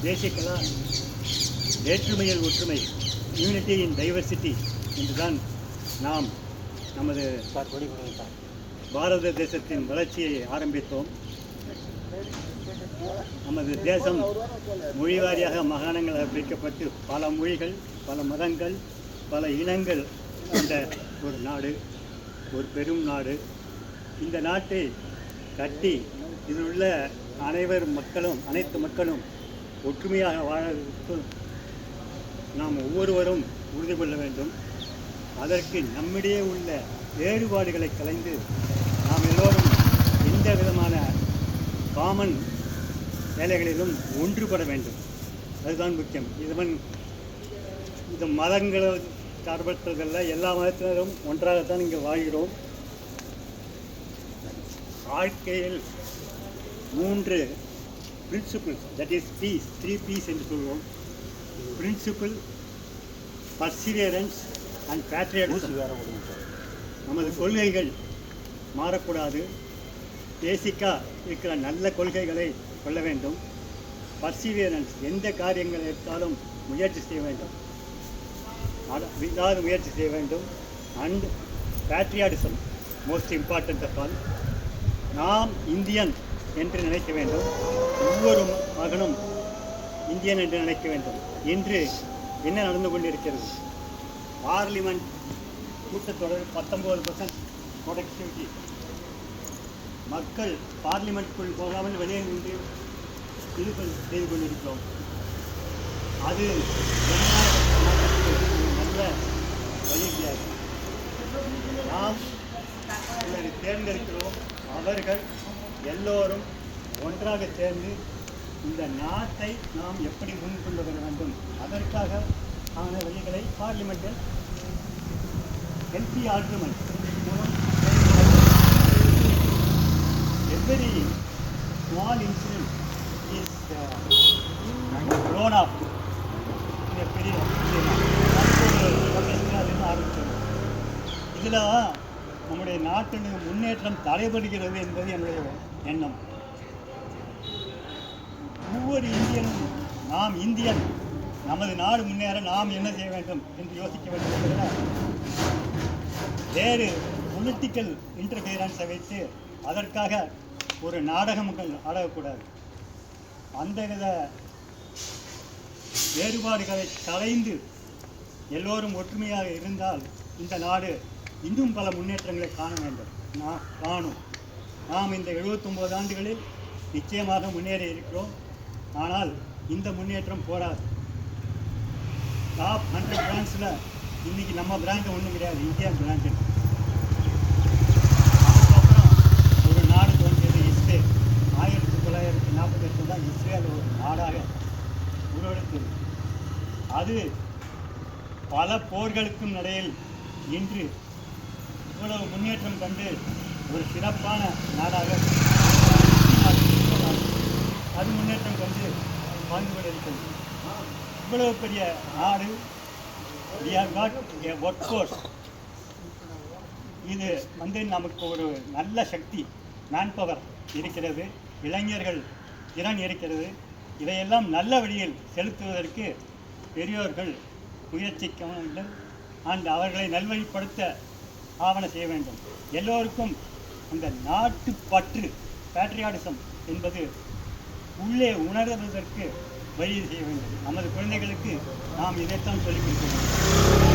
தேசிய வேற்றுமையில் ஒற்றுமை, யூனிட்டி இன் டைவர்சிட்டி என்றுதான் நாம் நமது பாரத தேசத்தின் வளர்ச்சியை ஆரம்பித்தோம். நமது தேசம் மொழிவாரியாக மாகாணங்களாக பிரிக்கப்பட்டு பல மொழிகள், பல மதங்கள், பல இனங்கள் கொண்ட ஒரு நாடு, ஒரு பெரும் நாடு. இந்த நாட்டை கட்டி இதில் உள்ள அனைத்து மக்களும் ஒற்றுமையாக வாழ நாம் ஒவ்வொருவரும் உறுதி கொள்ள வேண்டும். அதற்கு நம்மிடையே உள்ள வேறுபாடுகளை கலைந்து நாம் எல்லோரும் எந்த விதமான காமன் வேலைகளிலும் ஒன்றுபட வேண்டும். அதுதான் முக்கியம். இது மதங்களை சார்பற்றதல்ல, எல்லா மதத்தினரும் ஒன்றாகத்தான் இங்கே வாழ்கிறோம். வாழ்க்கையில் 3 principles, that is P's, 3 P's என்று சொல்வோம். Principle, perseverance and patriotism. நமது கொள்கைகள் மாறக்கூடாது. பேசிக்காக இருக்கிற நல்ல கொள்கைகளை கொள்ள வேண்டும். பர்சிவியரன்ஸ், எந்த காரியங்கள் எடுத்தாலும் முயற்சி செய்ய வேண்டும், விடாது முயற்சி செய்ய வேண்டும். And patriotism, most important of all. நாம் இந்தியன் என்று நினைக்க வேண்டும். ஒவ்வொரு மகனும் இந்தியன் என்று நினைக்க வேண்டும். இன்று என்ன நடந்து கொண்டிருக்கிறது? பார்லிமெண்ட் கூட்டத்தொடர் 19% ப்ரொடக்டிவிட்டி. மக்கள் பார்லிமெண்ட்டுக்குள் போகாமல் வெளியே நின்று இது செய்து கொண்டிருக்கிறோம். அது நல்ல வழி கிடையாது. நாம் சிலரை தேர்ந்தெடுக்கிறோம். அவர்கள் எல்லோரும் ஒன்றாக சேர்ந்து இந்த நாட்டை நாம் எப்படி முன்கொண்டு வர வேண்டும், அதற்காக ஆன வழிகளை பார்லிமெண்டில் ஹெல்த்தி ஆர்குமெண்ட் மூலம் every small incident is grown up. பெரிய ஆரம்பித்தோம். இதில் நம்முடைய நாட்டின் முன்னேற்றம் தடைபடுகிறது என்பது என்னுடைய எண்ணம். ஒவ்வொரு இந்தியனும் நாம் இந்தியன், நமது நாடு முன்னேற நாம் என்ன செய்ய வேண்டும் என்று யோசிக்க வேண்டும் என்பதில் வேறு பொலிட்டிக்கல் இன்டர்ஃபியரன்ஸை வைத்து அதற்காக ஒரு நாடகங்கள் ஆடக்கூடாது. அந்த வித வேறுபாடுகளை கலைந்து எல்லோரும் ஒற்றுமையாக இருந்தால் இந்த நாடு இன்னும் பல முன்னேற்றங்களை காண வேண்டும். காணும். நாம் இந்த 79 ஆண்டுகளில் நிச்சயமாக முன்னேறி இருக்கிறோம். ஆனால் இந்த முன்னேற்றம் போராது. டாப் 100 பிராண்ட்ஸில் இன்றைக்கி நம்ம பிராண்டு ஒன்றும் கிடையாது, இந்தியா பிராண்டு. அதுக்கப்புறம் ஒரு நாடு தோன்றியது இஸ்ரேல். 1948 தான் இஸ்ரேல் ஒரு நாடாக உருவெடுத்தது. அது பல போர்களுக்கும் இடையில் இன்று இவ்வளவு முன்னேற்றம் கண்டு ஒரு சிறப்பான நாடாக அது முன்னேற்றம் கண்டு வாழ்ந்து கொண்டிருக்கிறது. இவ்வளவு பெரிய நாடு. we have got a workforce. இது நமக்கு ஒரு நல்ல சக்தி, மேன் பவர் இருக்கிறது, இளைஞர்கள் திறன் இருக்கிறது. இதையெல்லாம் நல்ல வழியில் செலுத்துவதற்கு பெரியோர்கள் முயற்சிக்க வேண்டும். அண்ட் அவர்களை நல்வழிப்படுத்த ஆவண செய்ய வேண்டும். எல்லோருக்கும் அந்த நாட்டு பற்று, பேட்ரியாட்டிசம் என்பது உள்ளே உணர்வதற்கு வழி செய்ய வேண்டும். நமது குழந்தைகளுக்கு நாம் இதைத்தான் சொல்லிக் கொடுக்க வேண்டும்.